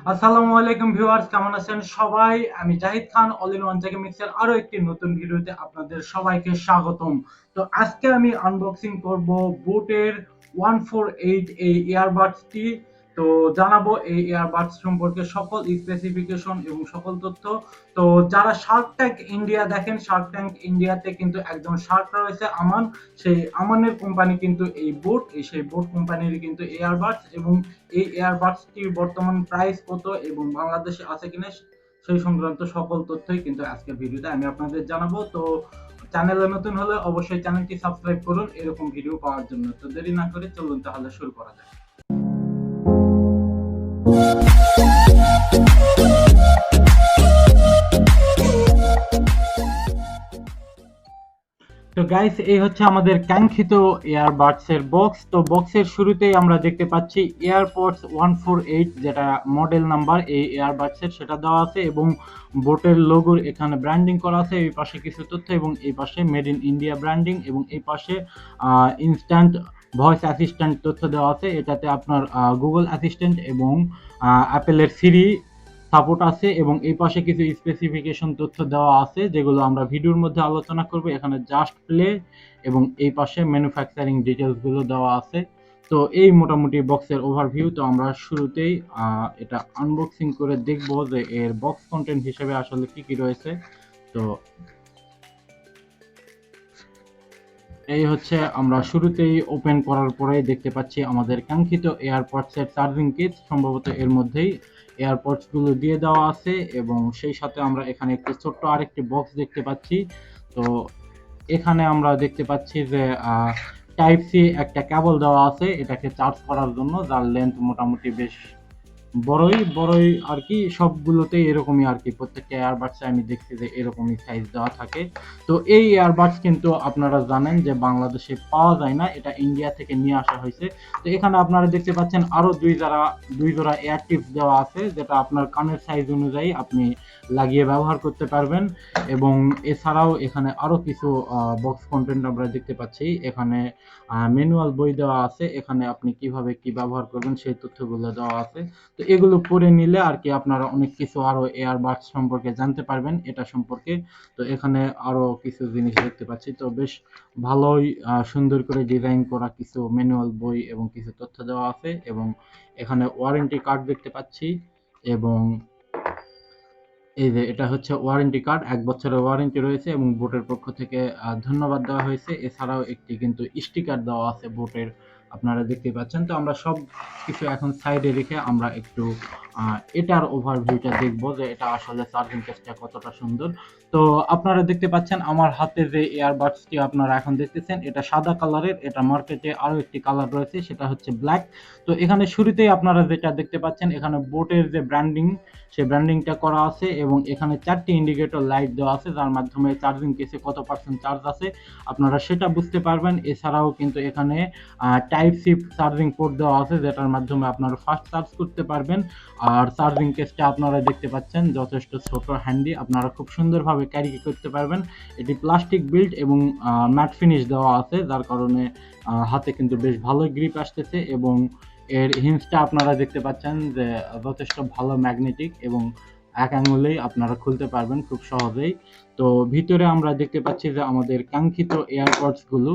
আসসালামু আলাইকুম ভিউয়ার্স, কেমন আছেন সবাই? আমি জাহিদ খান, অল ইন ওয়ান থেকে মিক্সের আরো একটি নতুন ভিডিওতে আপনাদের সবাইকে স্বাগতম। তো আজকে আমি আনবক্সিং করব বোটের 148 এই ইয়ারবাডসটি। তো জানাবো এই ইয়ারবাডস সম্পর্কে সকল স্পেসিফিকেশন এবং সকল তথ্য। তো যারা শার্ক ট্যাঙ্ক ইন্ডিয়া দেখেন, শার্ক ট্যাঙ্ক ইন্ডিয়াতে কিন্তু একজন শার্ক রয়েছে আমান। সেই আমানের কোম্পানি কিন্তু সেই বোট কোম্পানির কিন্তু এয়ারবাডস, এবং এই এয়ারবাডসটির বর্তমান প্রাইস কত এবং বাংলাদেশে আছে কিনা সেই সংক্রান্ত সকল তথ্যই কিন্তু আজকের ভিডিওতে আমি আপনাদের জানাবো। তো চ্যানেলে নতুন হলে অবশ্যই চ্যানেলটি সাবস্ক্রাইব করুন এরকম ভিডিও পাওয়ার জন্য। তো দেরি না করে চলুন তাহলে শুরু করা যাক। তো গাইস, এই হচ্ছে আমাদের কাঙ্ক্ষিত এয়ারবাডস এর বক্স। তো বক্সের শুরুতেই আমরা দেখতে পাচ্ছি এয়ারপডস 148 যেটা মডেল নাম্বার এই এয়ারবাডস এর, সেটা দেওয়া আছে এবং বোটের লোগোর এখানে ব্র্যান্ডিং করা আছে। এই পাশে কিছু তথ্য এবং এই পাশে মেড ইন ইন্ডিয়া ব্র্যান্ডিং এবং এই পাশে ইনস্ট্যান্ট ভয়েস অ্যাসিস্ট্যান্ট তথ্য দেওয়া আছে। এটাতে আপনার গুগল অ্যাসিস্ট্যান্ট এবং অ্যাপেলের সিরি সাপোর্ট আছে এবং এই পাশে কিছু স্পেসিফিকেশন তথ্য দেওয়া আছে যেগুলো আমরা ভিডিওর মধ্যে আলোচনা করব। এখানে জাস্ট প্লে এবং এই পাশে ম্যানুফ্যাকচারিং ডিটেলস গুলো দেওয়া আছে। তো এই মোটামুটি বক্সের ওভারভিউ। তো আমরা শুরুতেই এটা আনবক্সিং করে দেখব যে এর বক্স কন্টেন্ট হিসেবে আসলে কি কি রয়েছে। তো এই হচ্ছে, আমরা শুরুতেই ওপেন করার পরেই দেখতে পাচ্ছি আমাদের কাঙ্ক্ষিত এয়ারপডস এর চার্জিং কেস। সম্ভবত এর মধ্যেই এয়ারপডস গুলো দিয়ে দেওয়া আছে এবং সেই সাথে আমরা এখানে একটি ছোট্ট আরেকটি বক্স দেখতে পাচ্ছি। তো এখানে আমরা দেখতে পাচ্ছি যে টাইপ সি একটা কেবল দেওয়া আছে এটাকে চার্জ করার জন্য, যার লেন্থ মোটামুটি বেশ বড়ই আর কি। সবগুলোতেই এরকমই আর কি, প্রত্যেকটা এয়ারবাডসে আমি দেখছি যে এরকমই সাইজ দেওয়া থাকে। তো এই এয়ারবাডস কিন্তু আপনারা জানেন যে বাংলাদেশে পাওয়া যায় না, এটা ইন্ডিয়া থেকে নিয়ে আসা হয়েছে। তো এখানে আপনারা দেখতে পাচ্ছেন আরো দুই জোড়া এয়ার টিপস দেওয়া আছে, যেটা আপনার কানের সাইজ অনুযায়ী আপনি লাগিয়ে ব্যবহার করতে পারবেন। এবং এছাড়াও এখানে আরো কিছু বক্স কন্টেন্ট আমরা দেখতে পাচ্ছি। এখানে ম্যানুয়াল বই দেওয়া আছে, এখানে আপনি কিভাবে কি ব্যবহার করবেন সেই তথ্যগুলো দেওয়া আছে। তো এগুলো পড়ে নিলে আর কি আপনারা অনেক কিছু আরো এয়ারবাডস সম্পর্কে জানতে পারবেন এটা সম্পর্কে। তো এখানে আরো কিছু জিনিস দেখতে পাচ্ছি। তো বেশ ভালোই সুন্দর করে ডিজাইন করা কিছু ম্যানুয়াল বই এবং কিছু তথ্য দেওয়া আছে এবং এখানে ওয়ারেন্টি কার্ড দেখতে পাচ্ছি। এবং এই যে এটা হচ্ছে ওয়ারেন্টি কার্ড, 1 বছরের ওয়ারেন্টি রয়েছে এবং বোটের পক্ষ থেকে ধন্যবাদ দেওয়া হয়েছে। এছাড়াও একটি কিন্তু স্টিকার দেওয়া আছে বোটের, আপনারা দেখতে পাচ্ছেন। তো আমরা সব কিছু এখন সাইডে রেখে আমরা একটু এটার ওভারভিউটা দেখবো যে এটা আসলে চার্জিং কেসটা কতটা সুন্দর। তো আপনারা দেখতে পাচ্ছেন আমার হাতে যে এয়ারবাডসটি আপনারা এখন দেখতেছেন, এটা সাদা কালারের। এটা মার্কেটে আরো একটি কালার রয়েছে, সেটা হচ্ছে ব্ল্যাক। তো এখানে শুরুতেই আপনারা যেটা দেখতে পাচ্ছেন, এখানে বোটের যে ব্র্যান্ডিং সেই ব্র্যান্ডিংটা করা আছে এবং এখানে 4টি ইন্ডিকেটর লাইট দেওয়া আছে, যার মাধ্যমে চার্জিং কেসে কত পার্সেন্ট চার্জ আছে আপনারা সেটা বুঝতে পারবেন। এছাড়াও কিন্তু এখানে টাইপ সি চার্জিং পোর্ট দেওয়া আছে, যেটার মাধ্যমে আপনারা ফাস্ট চার্জ করতে পারবেন। আর চার্জিং কেসটা আপনারা দেখতে পাচ্ছেন যথেষ্ট ছোট, হ্যান্ডি, আপনারা খুব সুন্দরভাবে ক্যারি করতে পারবেন। এটি প্লাস্টিক বিল্ড এবং ম্যাট ফিনিশ দেওয়া আছে, যার কারণে হাতে কিন্তু বেশ ভালো গ্রিপ আসতেছে। এবং এর হিন্সটা আপনারা দেখতে পাচ্ছেন যে যথেষ্ট ভালো ম্যাগনেটিক এবং এক আঙুলেই আপনারা খুলতে পারবেন খুব সহজেই। তো ভিতরে আমরা দেখতে পাচ্ছি যে আমাদের কাঙ্ক্ষিত এয়ারপডস গুলো,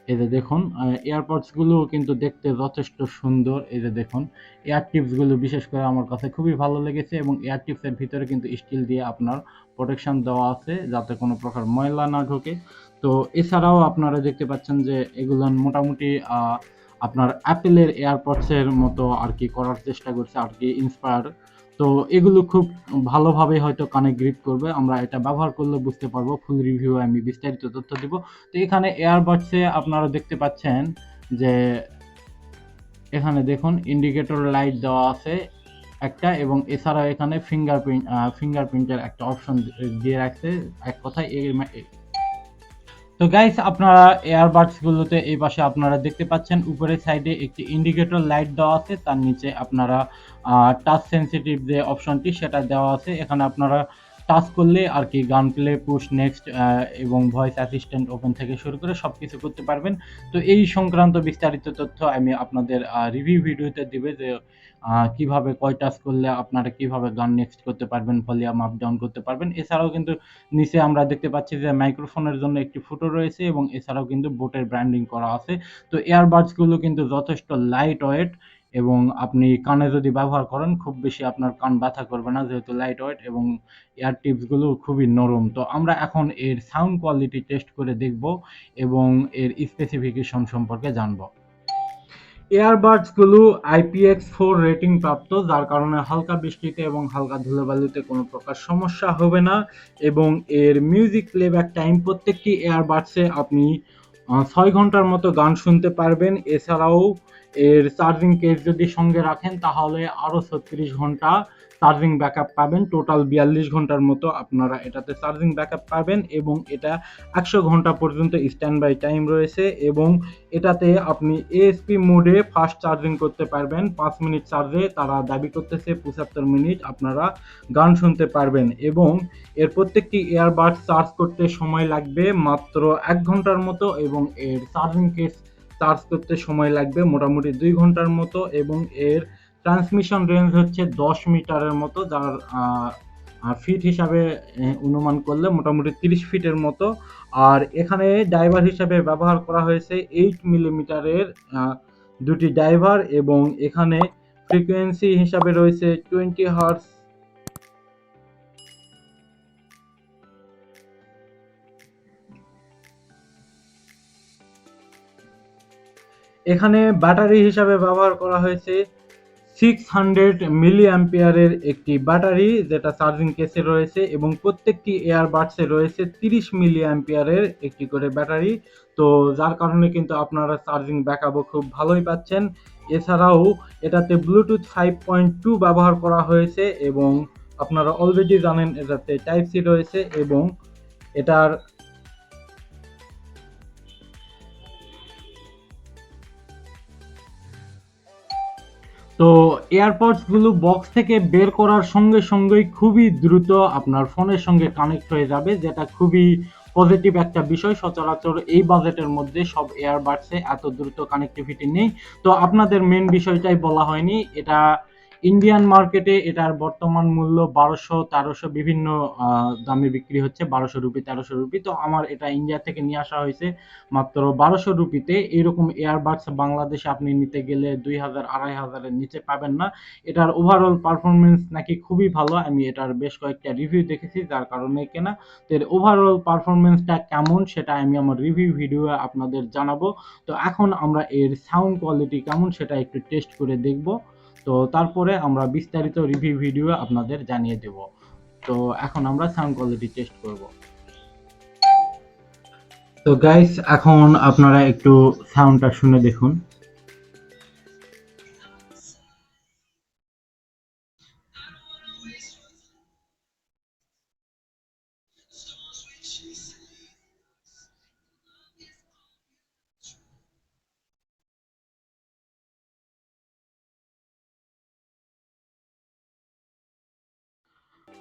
এই যে দেখুন এয়ারপডস গুলো কিন্তু দেখতে যথেষ্ট সুন্দর। এই যে দেখুন এয়ার টিপস গুলো বিশেষ করে আমার কাছে খুবই ভালো লেগেছে এবং এয়ার টিপস এর ভিতরে কিন্তু স্টিল দিয়ে আপনার প্রোটেকশন দেওয়া আছে যাতে কোনো প্রকার ময়লা না ঢোকে। তো এছাড়াও আপনারা দেখতে পাচ্ছেন যে এগুলো মোটামুটি আপনার অ্যাপেলের এয়ারপডস এর মতো আর কি করার চেষ্টা করছে আর কি, ইন্সপায়ার। তো এগুলো খুব ভালোভাবে হয়তো কানে গ্রিপ করবে, আমরা এটা ব্যবহার করলে বুঝতে পারবো। ফুল রিভিউ আমি বিস্তারিত তথ্য দিব। তো এখানে এয়ারবাডসে আপনারা দেখতে পাচ্ছেন যে এখানে দেখুন ইন্ডিকেটর লাইট দেওয়া আছে একটা, এবং এছাড়াও এখানে ফিঙ্গারপ্রিন্টের একটা অপশন দিয়ে রাখছে। এক কথায় তো গাইস, আপনারা এয়ারবাডস গুলোতে এই পাশে আপনারা দেখতে পাচ্ছেন উপরের সাইডে একটি ইন্ডিকেটর লাইট দেওয়া আছে, তার নিচে আপনারা টাচ সেন্সিটিভ যে অপশনটি সেটা দেওয়া আছে। এখানে আপনারা টাচ করলে আর কি গান প্লে, পুশ, নেক্সট এবং ভয়েস অ্যাসিস্ট্যান্ট ওপেন থেকে শুরু করে সব কিছু করতে পারবেন। তো এই সংক্রান্ত বিস্তারিত তথ্য আমি আপনাদের রিভিউ ভিডিওতে দিবে যে কিভাবে কয় টাচ করলে আপনারা কিভাবে গান নেক্সট করতে পারবেন, ভলিউম আপ ডাউন করতে পারবেন। এছাড়াও কিন্তু নিচে আমরা দেখতে পাচ্ছি যে মাইক্রোফোনের জন্য একটি ফুটো রয়েছে এবং এছাড়াও কিন্তু বোটের ব্র্যান্ডিং করা আছে। তো এয়ারবাডসগুলো কিন্তু যথেষ্ট লাইট ওয়েট এবং আপনি কানে যদি ব্যবহার করেন খুব বেশি আপনার কান ব্যথা করবে না, যেহেতু লাইট ওয়েট এবং এয়ার টিপসগুলো খুবই নরম। তো আমরা এখন এর সাউন্ড কোয়ালিটি টেস্ট করে দেখব এবং এর স্পেসিফিকেশন সম্পর্কে জানবো। এয়ারবাডসগুলো IPX4 রেটিং প্রাপ্ত, যার কারণে হালকা বৃষ্টিতে এবং হালকা ধুলোবালিতে কোনো প্রকার সমস্যা হবে না এবং এর মিউজিক প্লেব্যাক টাইম প্রত্যেকটি এয়ারবাডসে আপনি 6 ঘন্টার মতো গান শুনতে পারবেন। এছাড়াও এর চার্জিং কেস যদি সঙ্গে রাখেন তাহলে আরও 36 ঘন্টা চার্জিং ব্যাকআপ পাবেন। টোটাল 42 ঘন্টার মতো আপনারা এটাতে চার্জিং ব্যাকআপ পাবেন এবং এটা 100 ঘন্টা পর্যন্ত স্ট্যান্ড বাই টাইম রয়েছে এবং এটাতে আপনি ASP মোডে ফাস্ট চার্জিং করতে পারবেন। 5 মিনিট চার্জে তারা দাবি করতেছে 75 মিনিট আপনারা গান শুনতে পারবেন এবং এর প্রত্যেকটি এয়ারবাডস চার্জ করতে সময় লাগবে মাত্র 1 ঘন্টার মতো এবং এর চার্জিং কেস চার্জ করতে সময় লাগবে মোটামুটি 2 ঘন্টার মতো এবং এর ট্রান্সমিশন রেঞ্জ হচ্ছে 10 মিটারের মতো, যার ফিট হিসাবে অনুমান করলে মোটামুটি 30 ফিটের মতো। আর এখানে ড্রাইভার হিসাবে ব্যবহার করা হয়েছে 8 মিলিমিটারের দুটি ড্রাইভার এবং এখানে ফ্রিকোয়েন্সি হিসাবে রয়েছে 20 হার্টজ। এখানে ব্যাটারি হিসাবে ব্যবহার করা হয়েছে 600 মিলি অ্যাম্পিয়ারের একটি ব্যাটারি, যেটা চার্জিং কেসে রয়েছে এবং প্রত্যেকটি এয়ারবাডসে রয়েছে 30 মিলি অ্যাম্পিয়ারের একটি করে ব্যাটারি। তো যার কারণে কিন্তু আপনারা চার্জিং ব্যাকআপও খুব ভালোই পাচ্ছেন। এছাড়াও এটাতে ব্লুটুথ 5.2 ব্যবহার করা হয়েছে এবং আপনারা অলরেডি জানেন এটাতে টাইপ সি রয়েছে এবং এটার তো এয়ারপডসগুলো বক্স থেকে বের করার সঙ্গে সঙ্গেই খুবই দ্রুত আপনার ফোনের সঙ্গে কানেক্ট হয়ে যাবে, যেটা খুবই পজিটিভ একটা বিষয়। সচরাচর এই বাজেটের মধ্যে সব এয়ারবাডসে এত দ্রুত কানেক্টিভিটি নেই। তো আপনাদের মেন বিষয়টাই বলা হয়নি, এটা ইন্ডিয়ান মার্কেটে এটার বর্তমান মূল্য 1200-1300 বিভিন্ন দামে বিক্রি হচ্ছে, 1200 রুপি 1300 রুপি। তো আমার এটা ইন্ডিয়া থেকে নিয়ে আসা হয়েছে মাত্র 1200 রুপিতে। এরকম এয়ারবাডস বাংলাদেশে আপনি নিতে গেলে 2000-2500 এর নিচে পাবেন না। এটার ওভারঅল পারফরমেন্স নাকি খুবই ভালো, আমি এটার বেশ কয়েকটা রিভিউ দেখেছি যার কারণে কেনা। তো এর ওভারঅল পারফরমেন্সটা কেমন সেটা আমি আমার রিভিউ ভিডিও আপনাদের জানাবো। তো এখন আমরা এর সাউন্ড কোয়ালিটি কেমন সেটা একটু টেস্ট করে দেখব, তো তারপরে আমরা বিস্তারিত রিভিউ ভিডিও আপনাদের জানিয়ে দেব। তো এখন আমরা সাউন্ড কোয়ালিটি টেস্ট করব। তো গাইস এখন আপনারা একটু সাউন্ডটা শুনে দেখুন।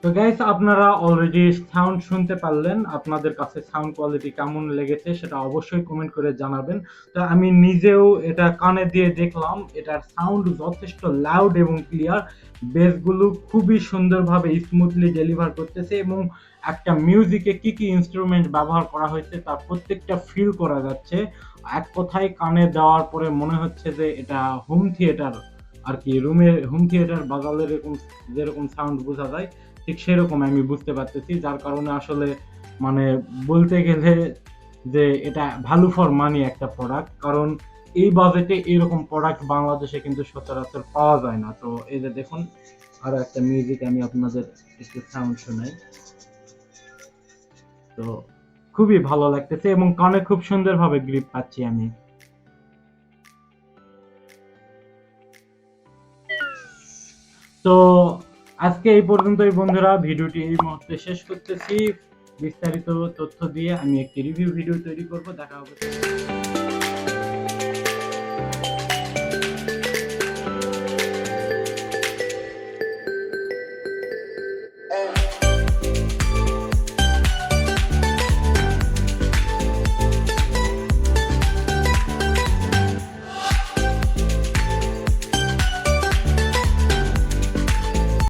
তো গাইস আপনারা অলরেডি সাউন্ড শুনতে পারলেন, আপনাদের কাছে সাউন্ড কোয়ালিটি কেমন লেগেছে সেটা অবশ্যই কমেন্ট করে জানাবেন। তো আমি নিজেও এটা কানে দিয়ে দেখলাম, এটার সাউন্ড যথেষ্ট লাউড এবং ক্লিয়ার। বেসগুলো খুবই সুন্দরভাবে স্মুথলি ডেলিভার করতেছে এবং একটা মিউজিকে কি কি ইনস্ট্রুমেন্ট ব্যবহার করা হয়েছে তার প্রত্যেকটা ফিল করা যাচ্ছে। এক কথায় কানে দেওয়ার পরে মনে হচ্ছে যে এটা হোম থিয়েটার আর কি, রুমে হোম থিয়েটার বাজালে যেরকম সাউন্ড বোঝা যায় ঠিক সেরকম আমি বুঝতে পারতেছি, যার কারণে আসলে মানে বলতে গেলে যে এটা ভ্যালু ফর মানি একটা প্রোডাক্ট, কারণ এই বাজেটে এরকম প্রোডাক্ট বাংলাদেশে কিন্তু সচরাচর পাওয়া যায় না। তো এই যে দেখুন আরো একটা মিউজিক আমি আপনাদের একটু সাউন্ড শোনাই। তো খুবই ভালো লাগতেছে এবং কানে খুব সুন্দরভাবে গ্রিপ পাচ্ছি আমি। তো আজকে এই পর্যন্তই বন্ধুরা, ভিডিওটি এই মুহূর্তে শেষ করতেছি। বিস্তারিত তথ্য দিয়ে আমি একটি রিভিউ ভিডিও তৈরি করব, দেখা হবে।